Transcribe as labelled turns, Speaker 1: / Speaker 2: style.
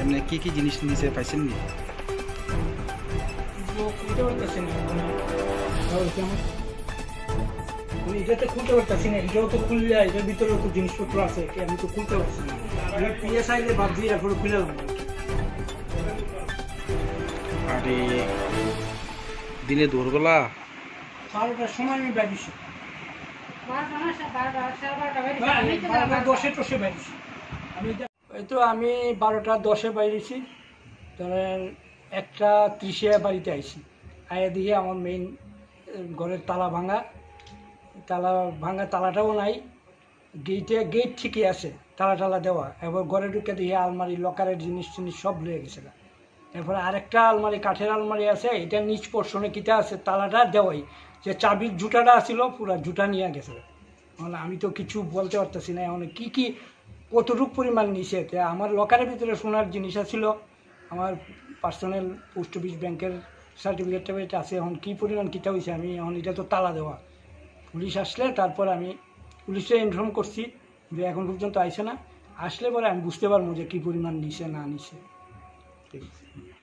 Speaker 1: এমনি কি কি জিনিস নিচে পাইছেন নি?
Speaker 2: এটাতে খুলতে পারতেছি না, এটাও তো খুললে এটার ভিতরেও তো জিনিসপত্র আছে, আমি তো খুলতে পারছি না। পিএসআই ভাবছি এরপরে খুলে দেবো।
Speaker 1: আরে দিনে দৌড়বেলা
Speaker 2: 12টার সময় আমি বেরিয়েছি, 12:10 বেরিয়েছি এই তো আমি 12:10 বেরিয়েছি, ধরেন 1:30 বাড়িতে আইছি। আয়া দিয়ে আমার মেইন ঘরের তালা ভাঙা, তালাটাও নাই, গেট ঠিকই আছে, তালা দেওয়া। এবার ঘরে ঢুকে দিয়ে আলমারি লকারের জিনিস সব লয়ে গেছে। এরপরে আরেকটা আলমারি, কাঠের আলমারি আছে, এটা নিচ পোর্শনে কিটা আছে, তালাটা দেওয়াই, যে চাবির জুটাটা আছিল পুরা জুটা নিয়ে গেছে। মানে আমি তো কিছু বলতে পারতেছি না এখন কি কতটুক পরিমাণ নিছে। আমার লকারের ভিতরে সোনার জিনিস ছিল, আমার পার্সোনাল পোস্ট অফিস ব্যাংকের সার্টিফিকেট আছে। এখন কী পরিমাণ কিটা হয়েছে আমি এখন এটা তো তালা দেওয়া। পুলিশ আসলে তারপর আমি পুলিশে ইনফর্ম করছি, যে এখন পর্যন্ত আইসে না, আসলে পরে আমি বুঝতে পারবো যে কী পরিমাণ নিছে না নিছে। ঠিক আছে।